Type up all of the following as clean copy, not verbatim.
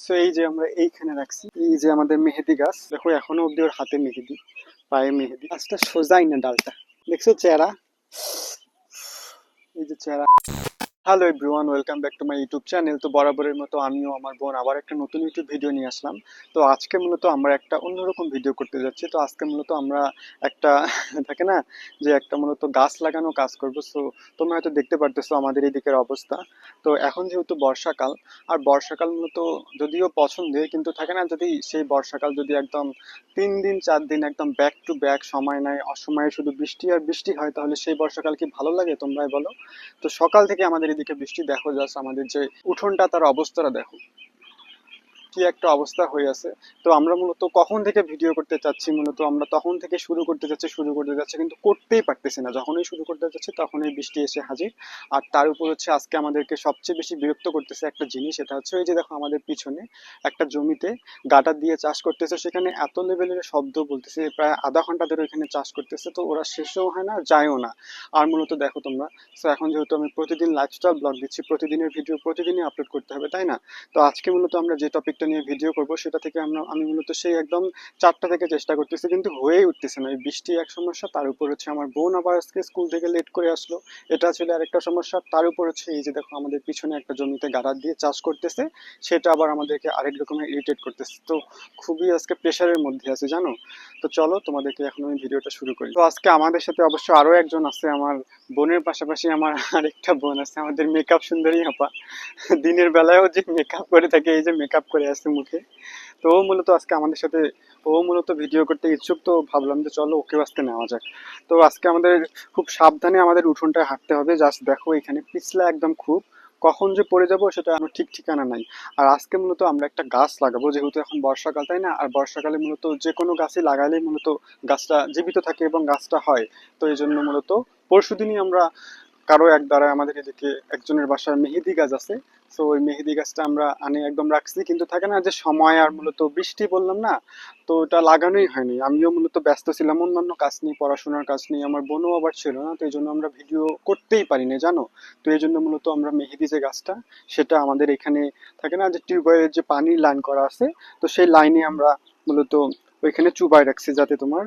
So এই যে আমরা এইখানে রাখছি, এই যে আমাদের মেহেদি গাছ, দেখো এখনো অব্দি ওর হাতে মেহেদি, পায়ে মেহেদি। গাছটা সোজাই না, ডালটা দেখছো চেহারা, এই যে চেহারা। Hello everyone, welcome back to my YouTube channel. তো বরাবরের মতো আমিও আমার বোন আবার একটা নতুন ইউটিউব ভিডিও নিয়ে আসলাম। তো আজকে মূলত আমরা একটা অন্যরকম ভিডিও করতে যাচ্ছি। তো আজকে মূলত আমরা একটা থাকে না যে একটা মূলত গাছ লাগানো কাজ করবো। সো তোমরা হয়তো দেখতে পারতেছো আমাদের এদিকের অবস্থা। তো এখন যেহেতু বর্ষাকাল, আর বর্ষাকাল মূলত যদিও পছন্দের, কিন্তু থাকে না যদি সেই বর্ষাকাল যদি একদম 3 দিন 4 দিন একদম ব্যাক টু ব্যাক সময় নেয়, অসময়ে শুধু বৃষ্টি আর বৃষ্টি হয়, তাহলে সেই বর্ষাকাল কি ভালো লাগে তোমরাই বলো? তো সকাল থেকে আমাদের এদিকে বৃষ্টি, দেখো জাস্ট আমাদের যে উঠোনটা তার অবস্থাটা দেখো কি একটা অবস্থা হয়ে আছে। তো আমরা মূলত কখন থেকে ভিডিও করতে চাচ্ছি, মূলত আমরা তখন থেকে শুরু করতে যাচ্ছি কিন্তু করতেই পারতেছি না। যখনই শুরু করতে যাচ্ছি তখনই বৃষ্টি এসে হাজির। আর তার উপর হচ্ছে আজকে আমাদেরকে সবচেয়ে বেশি বিরক্ত করতেছে একটা জিনিস, সেটা হচ্ছে ওই যে দেখো আমাদের পিছনে একটা জমিতে গাটার দিয়ে চাষ করতেছে, সেখানে এত লেভেলের শব্দ বলতেছে, প্রায় আধা ঘন্টা ধরে ওইখানে চাষ করতেছে। তো ওরা শেষও হয় না, যায়ও না। আর মূলত দেখো তোমরা, তো এখন যেহেতু আমি প্রতিদিন লাইফস্টাইল ব্লগ দিচ্ছি, প্রতিদিনের ভিডিও প্রতিদিনই আপলোড করতে হবে, তাই না? তো আজকে মূলত আমরা যে টপিকটা নিয়ে ভিডিও করব সেটা থেকে আমি মূলত সেই একদম 4টা থেকে চেষ্টা করতেছি, কিন্তু হয়েই উঠতেছে না। এই বৃষ্টি এক সমস্যা, তার উপর হচ্ছে আমার বোন আবার আজকে স্কুল থেকে লেট করে আসলো, এটা ছিল আরেকটা সমস্যা। তার উপর হচ্ছে এই যে দেখো আমাদের পিছনে একটা জমিতে গাড়া দিয়ে চাষ করতেছে, সেটা আবার আমাদেরকে আরেক রকমের ইরিটেট করতেছে। তো খুবই আজকে প্রেশারের মধ্যে আছে, জানো। তো চলো তোমাদেরকে এখন আমি ভিডিওটা শুরু করি। তো আজকে আমাদের সাথে অবশ্য আরো একজন আছে, আমার বোনের পাশাপাশি আমার আরেকটা বোন আছে, আমাদের মেকআপ সুন্দরী আপা। দিনের বেলায়ও যে মেকআপ করে থাকে, এই যে মেকআপ করে আসছে মুখে। তো ও মূলত আজকে আমাদের সাথে, ও মূলত ভিডিও করতে ইচ্ছুক, তো ভাবলাম যে চলো ওকে আসতে নেওয়া যাক। তো আজকে আমাদের খুব সাবধানে আমাদের উঠোনটায় হাঁটতে হবে। জাস্ট দেখো এখানে পিছলা একদম খুব, কখন যে পড়ে যাবো সেটা আমার ঠিক ঠিকানা নাই। আর আজকে মূলত আমরা একটা গাছ লাগাবো, যেহেতু এখন বর্ষাকাল, তাই না? আর বর্ষাকালে মূলত যে কোনো গাছই লাগাইলেই মূলত গাছটা জীবিত থাকে এবং গাছটা হয়। তো এই জন্য মূলত পরশুদিনই আমরা কারো এক দ্বারা আমাদের এদিকে একজনের বাসায় মেহেদি গাছ আছে, তো ওই মেহেদি গাছটা আমরা আনে একদম রাখছি, কিন্তু থাকে না যে সময় আর মূলত বৃষ্টি বললাম না, তো ওটা লাগানোই হয়নি। আমিও মূলত ব্যস্ত ছিলাম অন্যান্য কাজ নিয়ে, পড়াশোনার কাজ নিয়ে, আমার বোনও আবার ছিল না, তো এই জন্য আমরা ভিডিও করতেই পারিনি, জানো। তো এই জন্য মূলত আমরা মেহেদি যে গাছটা, সেটা আমাদের এখানে থাকে না যে টিউবওয়েলের যে পানির লাইন করা আছে, তো সেই লাইনে আমরা মূলত ওইখানে চুবাই রাখছি যাতে তোমার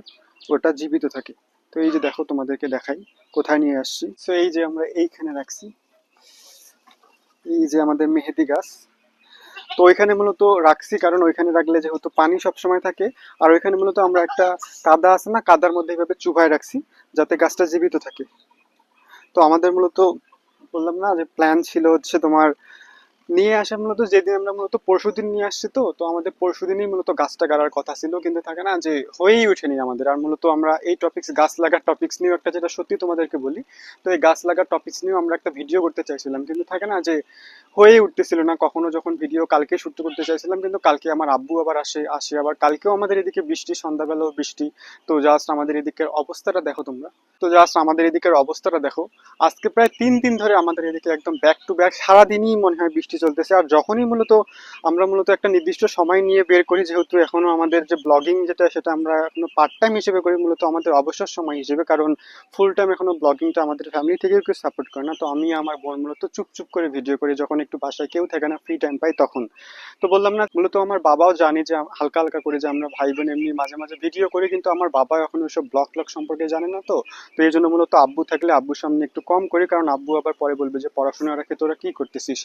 ওটা জীবিত থাকে। তো এই যে দেখো তোমাদেরকে দেখাই কোথায় নিয়ে আসছি। তো এই যে আমরা এইখানে রাখছি, এই যে আমাদের মেহেদি গাছ। তো ওইখানে মূলত রাখছি কারণ ওইখানে রাখলে যেহেতু পানি সব সময় থাকে, আর ওইখানে মূলত আমরা একটা কাদা আছে না, কাদার মধ্যে এইভাবে চুবাই রাখছি যাতে গাছটা জীবিত থাকে। তো আমাদের মূলত বললাম না যে প্ল্যান ছিল হচ্ছে তোমার নিয়ে আসা, মূলত যেদিন আমরা মূলত পরশুদিন নিয়ে আসছি, তো তো আমাদের পরশুদিনই মূলত গাছটা গাড়ার কথা ছিল, কিন্তু থাকে না যে হয়েই ওঠেনি আমাদের। আর মূলত আমরা এই টপিক্স, গাছ লাগার টপিক্স নিয়েও একটা, যেটা সত্যি তোমাদেরকে বলি, তো এই গাছ লাগার টপিক্স নিয়েও আমরা একটা ভিডিও করতে চাইছিলাম, কিন্তু থাকে না যে হয়ে উঠতেছিল না। কখনো যখন ভিডিও কালকে শুট করতে চাইছিলাম, কিন্তু কালকে আমার আব্বু আবার আসে আবার কালকেও আমাদের এদিকে বৃষ্টি, সন্ধ্যাবেলাও বৃষ্টি। তো জাস্ট আমাদের এদিকের অবস্থাটা দেখো তোমরা, তো জাস্ট আমাদের এদিকের অবস্থাটা দেখো। আজকে প্রায় 3 দিন ধরে আমাদের এদিকে একদম ব্যাক টু ব্যাক সারাদিনই মনে হয় বৃষ্টি চলতেছে। আর যখনই মূলত আমরা মূলত একটা নির্দিষ্ট সময় নিয়ে বের করি, যেহেতু এখনো আমাদের যে ব্লগিং যেটা, সেটা আমরা এখনো পার্ট টাইম হিসেবে করি, মূলত আমাদের অবসর সময় হিসেবে, কারণ ফুল টাইম এখনো ব্লগিংটা আমাদের ফ্যামিলি থেকেও কেউ সাপোর্ট করে না। তো আমি আমার বোন মূলত চুপ করে ভিডিও করি যখন একটু বাসায় কেউ থাকে না, ফ্রি টাইম পাই তখন। তো বললাম না, মূলত আমার বাবাও জানে যে হালকা হালকা করে যে আমরা ভাই বোন এমনি মাঝে মাঝে ভিডিও করি, কিন্তু আমার বাবা এখন ওইসব ব্লগ সম্পর্কে জানে না। তো তো এই জন্য মূলত আব্বু থাকলে আব্বুর সামনে একটু কম করি, কারণ আব্বু আবার পরে বলবে যে পড়াশোনা রাখে তোরা কি করতেছিস।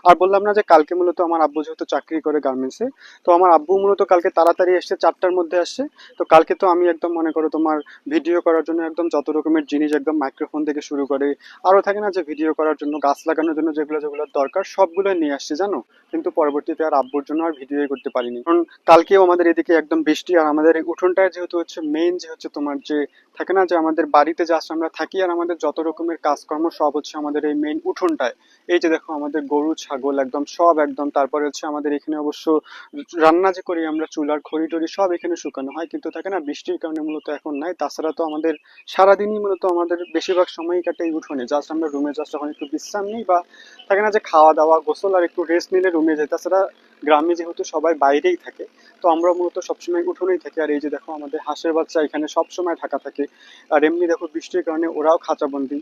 আর বললাম না যে কালকে মূলত আমার আব্বু যেহেতু চাকরি করে গার্মেন্টসে, তো আমার আব্বু মূলত কালকে তাড়াতাড়ি এসছে, 4টার মধ্যে আসছে। তো কালকে তো আমি একদম মনে করো তোমার ভিডিও করার জন্য একদম যত রকমের জিনিস, একদম মাইক্রোফোন থেকে শুরু করে আরো থাকে না যে ভিডিও করার জন্য, গাছ লাগানোর জন্য যেগুলো যেগুলো দরকার সবগুলো নিয়ে আসছি, জানো। কিন্তু পরবর্তীতে আর আব্বুর জন্য আর ভিডিও করতে পারিনি, কারণ কালকেও আমাদের এদিকে একদম বৃষ্টি। আর আমাদের এই উঠোনটায় যেহেতু হচ্ছে মেইন, যে হচ্ছে তোমার যে থাকে না যে আমাদের বাড়িতে জাস্ট আমরা থাকি, আর আমাদের যত রকমের কাজকর্ম সব হচ্ছে আমাদের এই মেইন উঠোনটায়। এই যে দেখো আমাদের গরু ছাগল একদম সব একদম, তারপরে হচ্ছে আমাদের এখানে অবশ্য রান্না যে করি আমরা, চুলার খড়ি টড়ি সব এখানে শুকানো হয়, কিন্তু থাকে না বৃষ্টির কারণে মূলত এখন নাই। তাছাড়া তো আমাদের সারাদিনই মূলত আমাদের বেশিরভাগ সময়ই কাটে এই উঠোনে, জাস্ট আমরা রুমে জাস্ট যখন একটু বিশ্রাম নিই, বা থাকে না যে খাওয়া দাওয়া, গোসল আর একটু রেস্ট নিলে রুমে যায়। তাছাড়া গ্রামে যেহেতু সবাই বাইরেই থাকে, তো আমরা মূলত সবসময় উঠোনেই থাকি। আর এই যে দেখো আমাদের হাঁসের বাচ্চা এখানে সবসময় ঢাকা থাকে। আর এমনি দেখো বৃষ্টির কারণে ওরাও খাঁচাবন্দি।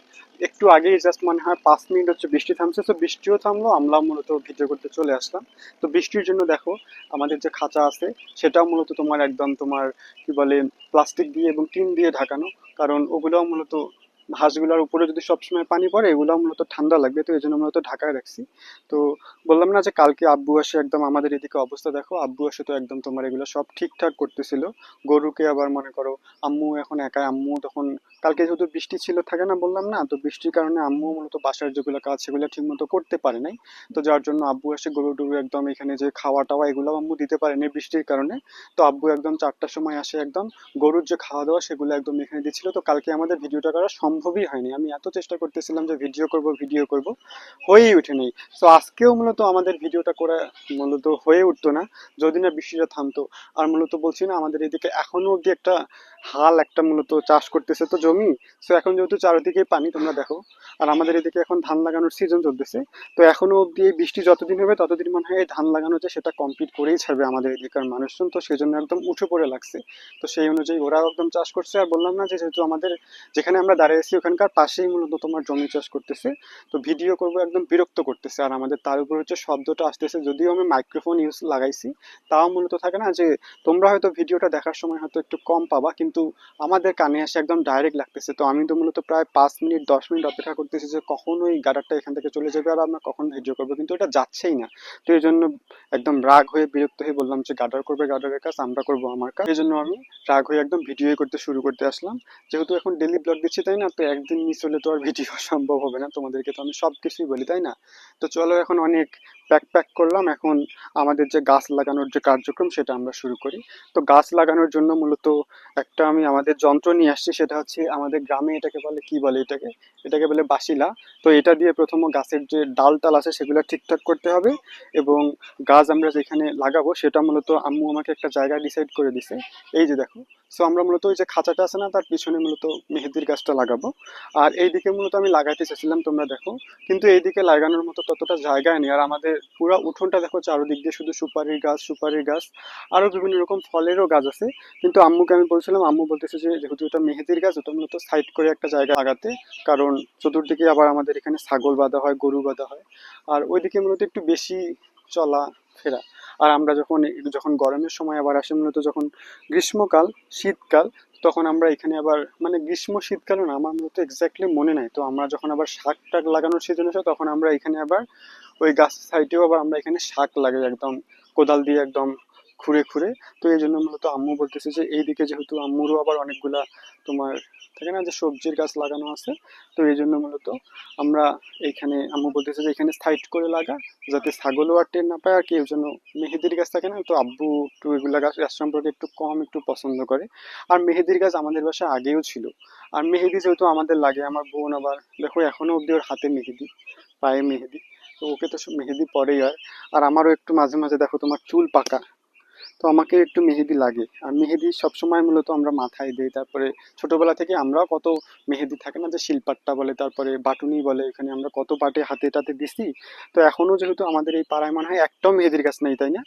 একটু আগেই জাস্ট মনে হয় 5 মিনিট হচ্ছে বৃষ্টি থামছে, তো বৃষ্টিও থামলো, আমরা মূলত ভিডিও করতে চলে আসলাম। তো বৃষ্টির জন্য দেখো আমাদের যে খাঁচা আছে সেটাও মূলত তোমার একদম তোমার কি বলে প্লাস্টিক দিয়ে এবং টিন দিয়ে ঢাকানো। কারণ ওগুলোও মূলত হাঁসগুলোর উপরে যদি সবসময় পানি পড়ে এগুলো মূলত ঠান্ডা লাগবে, তো এই জন্য মূলত ঢাকায় রাখছি। তো বললাম না যে কালকে আব্বু আসে, একদম আমাদের এদিকে অবস্থা দেখো, আব্বু আসে তো একদম তোমার এগুলো সব ঠিকঠাক করতেছিল। গরুকে আবার মনে করো আম্মু এখন একাই, আম্মু তখন কালকে যেহেতু বৃষ্টি ছিল থাকে না বললাম না, তো বৃষ্টির কারণে আম্মু মূলত বাসার যেগুলো কাজ সেগুলো ঠিক মতো করতে পারে নাই। তো যার জন্য আব্বু এসে গরু টরু একদম এখানে যে খাওয়া টাওয়া এগুলো আম্মু দিতে পারেনি বৃষ্টির কারণে। তো আব্বু একদম 4টার সময় আসে, একদম গরুর যে খাওয়া দাওয়া সেগুলো একদম এখানে দিচ্ছিল। তো কালকে আমাদের ভিডিওটা করা সম্ভবই হয়নি, আমি এত চেষ্টা করতেছিলাম যে ভিডিও করব, হয়েই ওঠেনি। তো আজকেও মূলত আমাদের ভিডিওটা করা মূলত হয়ে উঠতো না যদি না বৃষ্টিটা থামতো। আর মূলত বলছি না আমাদের এদিকে এখনো অব্দি একটা হাল একটা মূলত চাষ করতেছে তো জমি। তো এখন যেহেতু চারিদিকে পানি তোমরা দেখো, আর আমাদের এদিকে এখন ধান লাগানোর সিজন চলতেছে। তো এখনো অব্দি এই বৃষ্টি যতদিন হবে ততদিন মনে হয় এই ধান লাগানো যে সেটা কমপ্লিট করেই ছাড়বে আমাদের এদিকের মানুষজন, তো সেই জন্য একদম উঠে পড়ে লাগছে। তো সেই অনুযায়ী ওরাও একদম চাষ করছে। আর বললাম না যে যেহেতু আমাদের যেখানে আমরা দাঁড়িয়ে আছি ওখানকার পাশেই মূলত তোমার জমি চাষ করতেছে। তো ভিডিও করবো একদম বিরক্ত করতেছে, আর আমাদের তার উপর হচ্ছে শব্দটা আসতেছে, যদিও আমি মাইক্রোফোন ইউজ লাগাইছি তাও মূলত থাকে না যে তোমরা হয়তো ভিডিওটা দেখার সময় হয়তো একটু কম পাবা, কিন্তু আমাদের কানে আসে একদম ডাইরেক্ট লাগতেছে। তো আমি তো মূলত প্রায় 5 মিনিট 10 মিনিট অপেক্ষা করতেছি যে কখন ওই গাডারটা এখান থেকে চলে যাবে আর আমরা কখন ভিডিও করবো, কিন্তু এটা যাচ্ছেই না। তো এই জন্য একদম রাগ হয়ে বিরক্ত হয়ে বললাম যে গাডার করবে গাডারের কাজ, আমরা করবো আমার কাজ। এই জন্য আমি রাগ হয়ে একদম ভিডিও করতে শুরু করতে আসলাম। যেহেতু এখন ডেলি ব্লগ দিচ্ছি তাই না, তো একদিন মিস হলে তো আর ভিডিও সম্ভব হবে না, তোমাদেরকে তো আমি সবকিছুই বলি তাই না। তো চলো এখন অনেক প্যাক করলাম, এখন আমাদের যে গাছ লাগানোর যে কার্যক্রম সেটা আমরা শুরু করি। তো গাছ লাগানোর জন্য মূলত একটা আমি আমাদের যন্ত্র নিয়ে আসছি, সেটা হচ্ছে আমাদের গ্রামে এটাকে বলে কি বলে এটাকে, এটাকে বলে বাসিলা। তো এটা দিয়ে প্রথম গাছের যে ডাল টাল আছে সেগুলো ঠিকঠাক করতে হবে, এবং গাছ আমরা যেখানে লাগাবো সেটা মূলত আম্মু আমাকে একটা জায়গা ডিসাইড করে দিছে। এই যে দেখো, সো আমরা মূলত ওই যে খাঁচাটা আছে না তার পিছনে মূলত মেহেদির গাছটা লাগাবো। আর এইদিকে মূলত আমি লাগাইতে চাইছিলাম তোমরা দেখো, কিন্তু এইদিকে লাগানোর মতো ততটা জায়গায় নেই। আর আমাদের পুরো উঠোনটা দেখো চারদিক দিয়ে শুধু সুপারির গাছ আরো বিভিন্ন রকম ফলেরও গাছ আছে। কিন্তু আম্মুকে আমি বলছিলাম, আম্মু বলতেছে যে যেহেতু এটা মেহেদির গাছ ওটা মূলত সাইড করে একটা জায়গা লাগাতে, কারণ চতুর্দিকে আবার আমাদের এখানে ছাগল বাঁধা হয়, গরু বাঁধা হয়। আর ওইদিকে মূলত একটু বেশি চলা ফেরা। আর আমরা যখন যখন গরমের সময় আবার আসে মূলত যখন গ্রীষ্মকাল শীতকাল, তখন আমরা এখানে আবার মানে গ্রীষ্ম শীতকালে না আমার মূলত এক্স্যাক্টলি মনে নাই, তো আমরা যখন আবার শাক টাক লাগানোর সিজন আসে তখন আমরা এখানে আবার ওই গাছের সাইডেও আবার আমরা এখানে শাক লাগাই একদম কোদাল দিয়ে একদম খুঁড়ে খুঁড়ে। তো এই জন্য মূলত আম্মু বলতেছে যে এইদিকে যেহেতু আম্মুরও আবার অনেকগুলা তোমার থাকে না যে সবজির গাছ লাগানো আছে, তো এই জন্য মূলত আমরা এইখানে আম্মু বলতেছে যে এখানে সাইড করে লাগা, যাতে ছাগলও আর টের না পায়। আর কি ওই জন্য মেহেদির গাছ থাকে না, তো আব্বু একটু এগুলা গাছ গাছ সম্পর্কে একটু কম একটু পছন্দ করে। আর মেহেদির গাছ আমাদের বাসায় আগেও ছিল। আর মেহেদি যেহেতু আমাদের লাগে, আমার বোন আবার দেখো এখনো অব্দি ওর হাতে মেহেদি, পায়ে মেহেদি, তো ওকে তো মেহেদি পরেই হয়। আর আমারও একটু মাঝে মাঝে দেখো তোমার চুল পাকা, তো আমাকে একটু মেহেদি লাগে। আর মেহেদি সবসময় মূলত আমরা মাথায় দিই। তারপরে ছোটবেলা থেকে আমরাও কত মেহেদি থাকে না যে শিলপাট্টা বলে, তারপরে বাটুনি বলে, এখানে আমরা কত পাটে হাতে টাতে দিছি। তো এখনো যেহেতু আমাদের এই পাড়ায় মনে হয় একটাও মেহেদির গাছ নেই তাই না,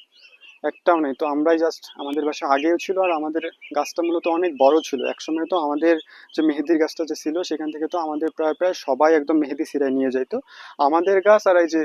একটাও নেই। তো আমরাই জাস্ট আমাদের বাসা আগেও ছিল, আর আমাদের গাছটা মূলত অনেক বড় ছিল একসময়। তো আমাদের যে মেহেদির গাছটা যে ছিল সেখান থেকে তো আমাদের প্রায় প্রায় সবাই একদম মেহেদি ছিঁড়ায় নিয়ে যাইতো। আমাদের গাছ আর এই যে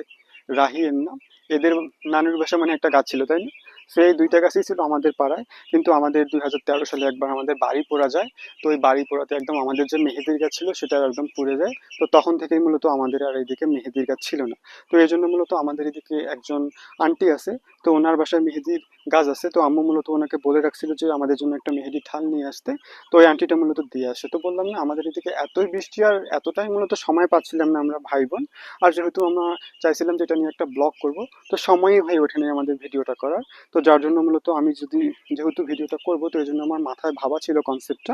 রাহি এর নাম, এদের নানুর বাসা মানে একটা গাছ ছিল তাই না, সেই দুইটা গাছই ছিল আমাদের পাড়ায়। কিন্তু আমাদের 2013 সালে একবার আমাদের বাড়ি পোড়া যায়। তো ওই বাড়ি পোড়াতে একদম আমাদের যে মেহেদির গাছ ছিল সেটা একদম পুড়ে যায়। তো তখন থেকেই মূলত আমাদের আর এইদিকে মেহেদির গাছ ছিল না। তো এই জন্য মূলত আমাদের এদিকে একজন আন্টি আছে, তো ওনার বাসায় মেহেদির গাছ আছে। তো আম্মু মূলত ওনাকে বলে রাখছিল যে আমাদের জন্য একটা মেহেদি ঠাল নিয়ে আসতে। তো ওই আন্টিটা মূলত দিয়ে আসে। তো বললাম না আমাদের এদিকে এতই বৃষ্টি আর এতটাই মূলত সময় পাচ্ছিলাম না আমরা ভাই বোন। আর যেহেতু আমরা চাইছিলাম যে এটা নিয়ে একটা ব্লগ করব, তো সময়ই হয়ে ওঠেনি আমাদের ভিডিওটা করার। তো যার জন্য মূলত আমি যদি যেহেতু ভিডিওটা করবো, তো এই জন্য আমার মাথায় ভাবা ছিল কনসেপ্টটা।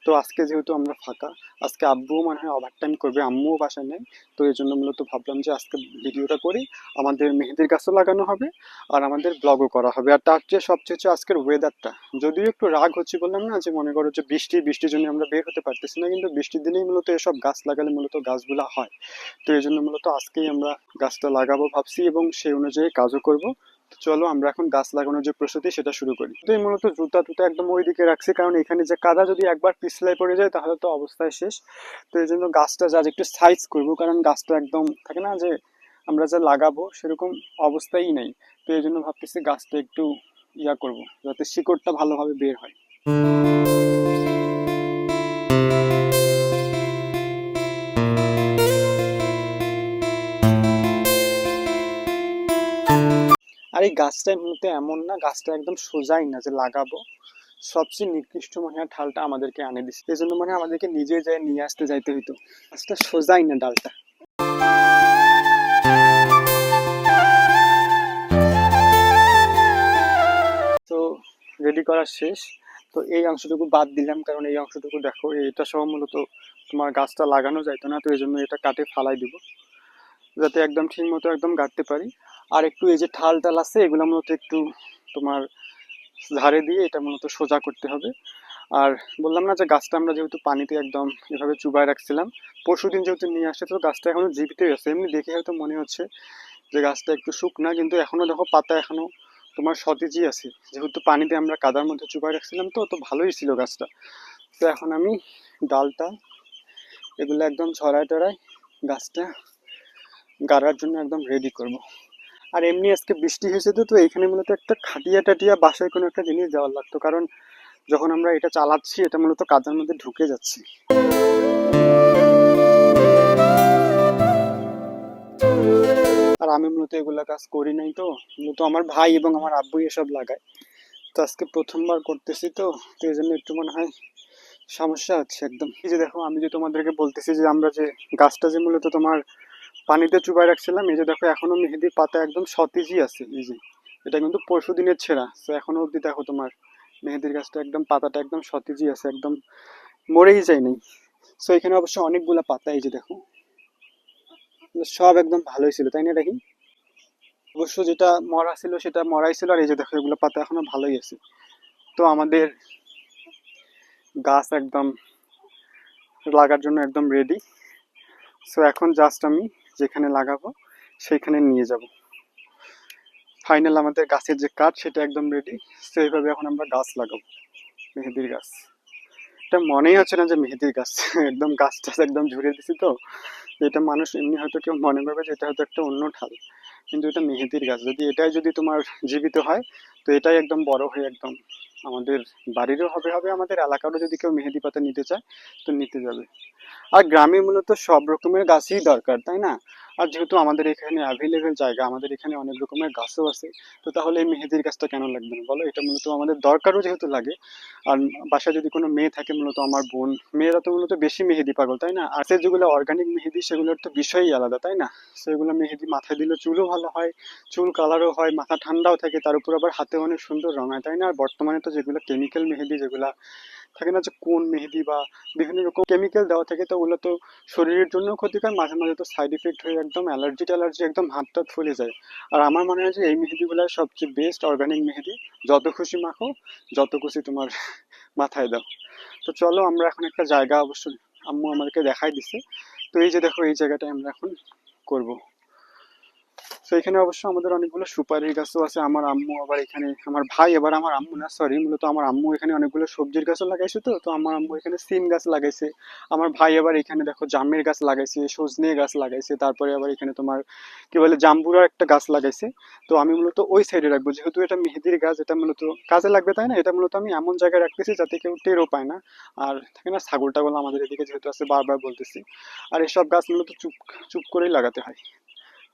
তো আজকে যেহেতু আমরা ফাঁকা, আজকে আব্বুও মনে হয় ওভার টাইম করবে, আম্মুও বাসায় নেই, তো এই জন্য মূলত ভাবলাম যে আজকে ভিডিওটা করি। আমাদের মেহেদির গাছও লাগানো হবে আর আমাদের ব্লগও করা হবে। আর তার চেয়ে সবচেয়ে হচ্ছে আজকের ওয়েদারটা, যদিও একটু রাগ হচ্ছে, বললাম না যে মনে করো যে বৃষ্টির জন্য আমরা বের হতে পারতেছি না, কিন্তু বৃষ্টির দিনেই মূলত এসব গাছ লাগালে মূলত গাছগুলা হয়। তো এই জন্য মূলত আজকেই আমরা গাছটা লাগাবো ভাবছি এবং সেই অনুযায়ী কাজও করব। তো চলো আমরা এখন গাছ লাগানোর যে প্রস্তুতি সেটা শুরু করি। তো এই মূলত জুতা টুতা একদম ওইদিকে রাখছি, কারণ এখানে যে কাদা যদি একবার পিছলাই পড়ে যায় তাহলে তো অবস্থায় শেষ। তো এই জন্য গাছটা যা একটু সাইজ করবো, কারণ গাছটা একদম থাকে না যে আমরা যা লাগাবো সেরকম অবস্থাই নেই। তো এই জন্য ভাবতেছি গাছটা একটু ইয়া করব, যাতে শিকড়টা ভালোভাবে বের হয়। আর এই গাছটাই মূলত এমন না, গাছটা একদম সোজাই না যে লাগাবো, সবচেয়ে নিকৃষ্ট মনে হয় ঢালটা আমাদেরকে আনে দিচ্ছে, এই জন্য মানে আমাদেরকে নিজে যাই নিয়ে আসতে যাইতে হইতো। গাছটা সোজাই না ডালটা। তো রেডি করা শেষ। তো এই অংশটুকু বাদ দিলাম, কারণ এই অংশটুকু দেখো এটা সহ মূলত তোমার গাছটা লাগানো যাইতো না, তো এই জন্য এটা কাটে ফালাই দিব, যাতে একদম ঠিক মতো একদম গাঁটতে পারি। আর একটু এই যে ঠাল টাল আছে এগুলো মূলত একটু তোমার ধারে দিয়ে এটা মূলত সোজা করতে হবে। আর বললাম না যে গাছটা আমরা যেহেতু পানিতে একদম এভাবে চুবায় রাখছিলাম, পরশুদিন যেহেতু নিয়ে আসছে, তো গাছটা এখনো জীবিতই আছে। এমনি দেখে হয়তো মনে হচ্ছে যে গাছটা একটু শুকনা, কিন্তু এখনো দেখো পাতা এখনো তোমার সতেজই আছে, যেহেতু পানিতে আমরা কাদার মধ্যে চুবাই রাখছিলাম। তো তো ভালোই ছিল গাছটা। তো এখন আমি ডালটা এগুলো একদম ছড়ায় টড়ায় গাছটা গাড়ার জন্য একদম রেডি করব। আর এমনি আজকে বৃষ্টি হয়েছে, তো তো এইখানে মূলত একটা খাটিয়া টাটিয়া বাসায় কোনো একটা জিনিস দেওয়ার লাগতো, কারণ যখন আমরা এটা চালাচ্ছি এটা মূলত কাদার মধ্যে ঢুকে যাচ্ছে। আর আমি মূলত এগুলা কাজ করি নাই, তো মূলত আমার ভাই এবং আমার আব্বুই এসব লাগায়। তো আজকে প্রথমবার করতেছি, তো তো এই জন্য একটু মনে হয় সমস্যা হচ্ছে একদম। এই যে দেখো আমি যে তোমাদেরকে বলতেছি যে আমরা যে গাছটা যে মূলত তোমার পানিতে চুবাই রাখছিলাম, এই যে দেখো এখনো মেহেদির পাতা একদম সতেজই আছে। এই যে এটা কিন্তু পরশু দিনের ছেঁড়া, তো এখনো অব্দি দেখো তোমার মেহেদির গাছটা একদম পাতাটা একদম সতেজই আছে, একদম মরেই যায়নি। তো এখানে অবশ্য অনেকগুলা পাতা, এই যে দেখো সব একদম ভালোই ছিল, তাই না দেখি? অবশ্য যেটা মরা ছিল সেটা মরাই ছিল, আর এই যে দেখো এগুলো পাতা এখনো ভালোই আছে। তো আমাদের গাছ একদম লাগার জন্য একদম রেডি। সো এখন জাস্ট আমি যেখানে লাগাবো সেইখানে নিয়ে যাব। ফাইনাল আমাদের গাছের যে কাঠ সেটা একদম রেডি। সো এইভাবে এখন আমরা গাছ লাগাবো, মেহেদির গাছ। এটা মনেই হচ্ছে না যে মেহেদির গাছ একদম গাছ টাছ একদম ঝুড়ে দিছি। তো এটা মানুষ এমনি হয়তো কেউ মনে করবে যে এটা হয়তো একটা অন্য ঢাল, কিন্তু এটা মেহেদির গাছ। যদি এটাই যদি তোমার জীবিত হয়, তো এটাই একদম বড় হয়ে একদম আমাদের বাড়িরও হবে, হবে আমাদের এলাকারও যদি কেউ মেহেদি পাতা নিতে চায় তো নিতে যাবে। আর গ্রামে মূলত সব রকমের গাছই দরকার, তাই না? আর যেহেতু আমাদের এখানে অ্যাভেলেবেল জায়গা, আমাদের এখানে অনেক রকমের গাছও আছে, তো তাহলে এই মেহেদির গাছটা কেন লাগবে না বলো? এটা মূলত আমাদের দরকারও যেহেতু লাগে। আর বাসায় যদি কোনো মেয়ে থাকে, মূলত আমার বোন, মেয়েরা তো মূলত বেশি মেহেদি পাগল, তাই না? আর সে যেগুলো অর্গানিক মেহেদি সেগুলোর তো বিষয়ই আলাদা, তাই না? সেগুলো মেহেদি মাথায় দিলে চুলও ভালো হয়, চুল কালারও হয়, মাথা ঠান্ডাও থাকে, তার উপর আবার হাতে অনেক সুন্দর রং হয়, তাই না? আর বর্তমানে তো যেগুলো কেমিক্যাল মেহেদি যেগুলা থাকে না, যে কোন মেহেদি বা বিভিন্ন রকম কেমিক্যাল দেওয়া থাকে, তো ওগুলো তো শরীরের জন্য ক্ষতিকর, মাঝে মাঝে তো সাইড ইফেক্ট হয়ে একদম অ্যালার্জি ট্যালার্জি একদম হাত টাত ফুলে যায়। আর আমার মনে হয় যে এই মেহেদিগুলো সবচেয়ে বেস্ট অর্গানিক মেহেদি। যত খুশি মাখো, যত খুশি তোমার মাথায় দাও। তো চলো আমরা এখন একটা জায়গা অবশ্যই আম্মু আমাদেরকে দেখাই দিছে, তো এই যে দেখো এই জায়গাটায় আমরা এখন করব। তো এখানে অবশ্য আমাদের অনেকগুলো সুপারির গাছও আছে। আমার আম্মু আবার এখানে, আমার ভাই আবার, আমার আম্মু না সরি, মূলত আমার আম্মু এখানে অনেকগুলো সবজির গাছও লাগাইছে। তো তো আমার আম্মু এখানে সিম গাছ লাগাইছে। আমার ভাই আবার এখানে দেখো জামের গাছ লাগাইছে, সজনে গাছ লাগাইছে, তারপরে আবার এখানে তোমার কি বলে জাম্বুরার একটা গাছ লাগাইছে। তো আমি মূলত ওই সাইডে রাখবো, যেহেতু এটা মেহেদির গাছ, এটা মূলত কাজে লাগবে, তাই না? এটা মূলত আমি এমন জায়গায় রাখতেছি যাতে কেউ টেরও পায় না। আর থাকে না ছাগল টাগল আমাদের এদিকে যেহেতু আছে, বারবার বলতেছি। আর এসব গাছ মূলত চুপ চুপ করেই লাগাতে হয়,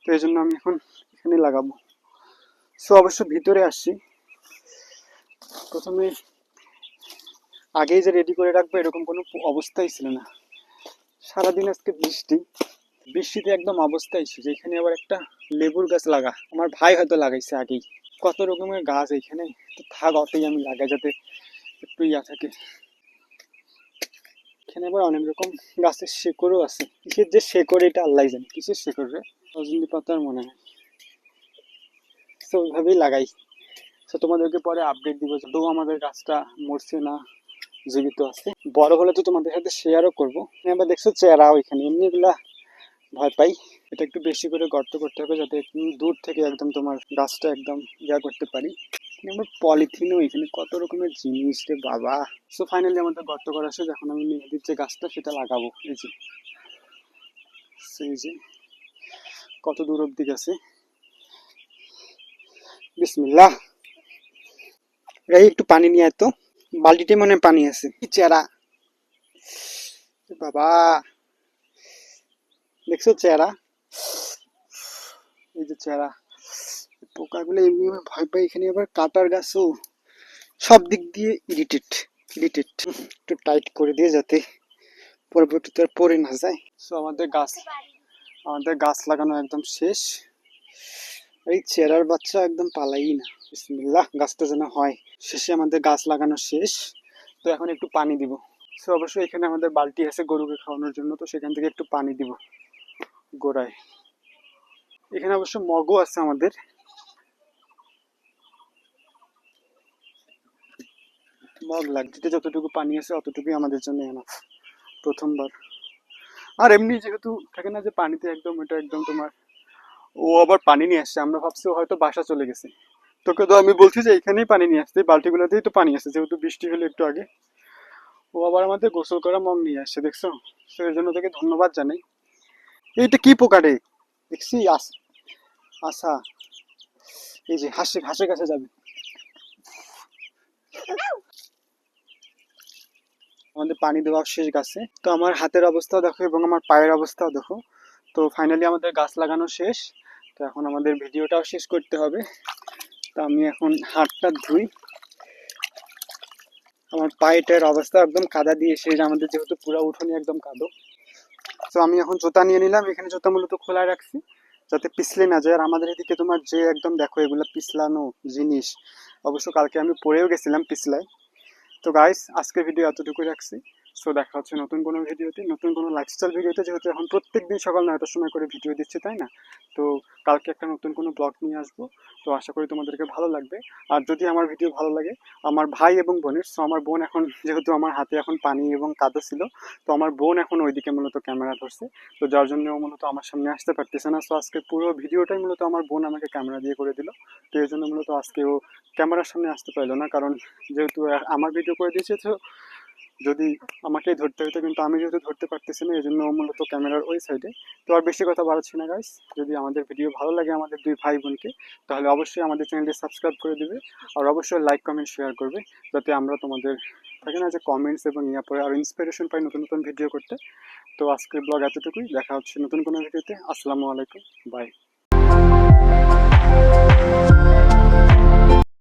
তো এই জন্য আমি এখন এখানে লাগাবো। সো অবশ্য ভিতরে আসছি, প্রথমে আগেই যে রেডি করে রাখবো এরকম কোনো অবস্থাই ছিল না। সারাদিন আজকে বৃষ্টি, বৃষ্টিতে একদম অবস্থাই ছিল। এখানে আবার একটা লেবুর গাছ লাগা, আমার ভাই হয়তো লাগাইছে আগেই। কত রকমের গাছ এখানে, তো থাক অতই আমি লাগাই যাতে একটু ইয়া থাকে। এখানে আবার অনেক রকম গাছের শেকড়ও আছে, কিসের যে শেকড় এটা আল্লাহ জানে, কিসের শেকড় রে, রজনী পাতার মনে হয়। তো ওইভাবেই লাগাই। তো তোমাদেরকে পরে আপডেট দিব যত আমাদের গাছটা মরছে না জীবিত আছে। বড় হলে তো তোমাদের সাথে শেয়ারও করবো। আবার দেখছো চেরা ওইখানে, এমনি এগুলা ভয় পাই। এটা একটু বেশি করে গর্ত করতে হবে যাতে দূর থেকে একদম তোমার গাছটা একদম ইয়া করতে পারি। আমার পলিথিনও এখানে কত রকমের জিনিস রে বাবা। সো ফাইনালি আমাদের গর্ত করা শেষ, এখন আমি মেহেদির যে গাছটা সেটা লাগাবো। এই যে কত দূর অব্দি গেছে। বিসমিল্লাহ। এই একটু পানি নিয়ে আয় তো, বালতিতে মনে হয় পানি আছে। কি চেরা বাবা, দেখছো চেরা, এই যে চেরা। পোকাগুলো এমনি ভয় পাই, এখানে আবার কাটার গাছও, সব দিক দিয়ে ইরিটেট ইরিটেট। একটু টাইট করে দিয়ে যাতে পরবর্তীতে আর পড়ে না যায়। সো আমাদের গাছ লাগানো একদম শেষ। এই চেরার বাচ্চা একদম পালাই না। বিসমিল্লাহ, গাছটা যেন হয়। শেষে আমাদের গাছ লাগানো শেষ। তো এখন একটু পানি দিব। সো অবশ্যই এখানে আমাদের বালতি আছে গরুকে খাওয়ানোর জন্য, তো সেখান থেকে একটু পানি দিব গোড়ায়। এখানে অবশ্য মগও আছে আমাদের। মগ লাগছে, যতটুকু পানি আছে অতটুকুই আমাদের জন্য এনাফ প্রথমবার। আর এমনি যেহেতু থাকে না যে পানিতে একদম, এটা একদম তোমার, ও আবার পানি নিয়ে আসছে, আমরা ভাবছি ও হয়তো বাসা চলে গেছে। তোকে তো আমি বলছি যে এখানেই পানি নিয়ে আসতে, বালতিগুলোতেই তো পানি আছে, যেহেতু বৃষ্টি হলো একটু আগে। ও আবার আমাদের গোসল করা মগ নিয়ে আসছে, দেখছো? তো এর জন্য তোকে ধন্যবাদ জানাই। এইটা কি পোকা রে, দেখছি আশা, এই যে হাঁসের কাছে যাবে। আমাদের পানি দেওয়া শেষ গাছে। তো আমার হাতের অবস্থাও দেখো এবং আমার পায়ের অবস্থাও দেখো। তো ফাইনালি আমাদের গাছ লাগানো শেষ। তো এখন আমাদের ভিডিওটাও শেষ করতে হবে। তো আমি এখন হাতটা ধুই। আমার পায়েটার অবস্থা একদম কাদা দিয়ে শেষ, আমাদের যেহেতু পুরো উঠোনে একদম কাদো। তো আমি এখন জুতা নিয়ে নিলাম, এখানে জুতা মূলত খোলা রাখছি যাতে পিছলে না যায়। আর আমাদের এদিকে তোমার যে একদম দেখো এগুলো পিছলানো জিনিস, অবশ্য কালকে আমি পরেও গেছিলাম পিছলায়। তো গাইস, আজকে ভিডিও এতটুকু রাখছি। সো দেখা হচ্ছে নতুন কোনো ভিডিওতে, নতুন কোনো লাইফস্টাইল ভিডিওতে, যেহেতু এখন প্রত্যেকদিন সকাল 9টার সময় করে ভিডিও দিচ্ছে, তাই না? তো কালকে একটা নতুন কোনো ব্লগ নিয়ে আসবো। তো আশা করি তোমাদেরকে ভালো লাগবে। আর যদি আমার ভিডিও ভালো লাগে, আমার ভাই এবং বোনের, সো আমার বোন এখন, যেহেতু আমার হাতে এখন পানি এবং কাদা ছিল, তো আমার বোন এখন ওইদিকে মূলত ক্যামেরা ধরছে। তো যার জন্য ও মূলত আমার সামনে আসতে পারতেছে না। সো আজকে পুরো ভিডিওটাই মূলত আমার বোন আমাকে ক্যামেরা দিয়ে করে দিল। তো এই জন্য মূলত আজকে ও ক্যামেরার সামনে আসতে পারলো না, কারণ যেহেতু আমার ভিডিও করে দিয়েছে, তো যদি আমাকেই ধরতে হতো, কিন্তু আমি যেহেতু ধরতে পারতেছি না, এই জন্য মূলত ক্যামেরার ওই সাইডে। তো আর বেশি কথা বাড়াচ্ছি না গাইস, যদি আমাদের ভিডিও ভালো লাগে আমাদের দুই ভাই বোনকে, তাহলে অবশ্যই আমাদের চ্যানেলটি সাবস্ক্রাইব করে দিবে। আর অবশ্যই লাইক কমেন্ট শেয়ার করবে, যাতে আমরা তোমাদের থাকে না যে কমেন্টস এবং ইয়া পরে আর ইন্সপিরেশন পাই নতুন নতুন ভিডিও করতে। তো আজকের ব্লগ এতটুকুই, দেখা হচ্ছে নতুন কোনো ভিডিওতে। আসসালামু আলাইকুম, বাই।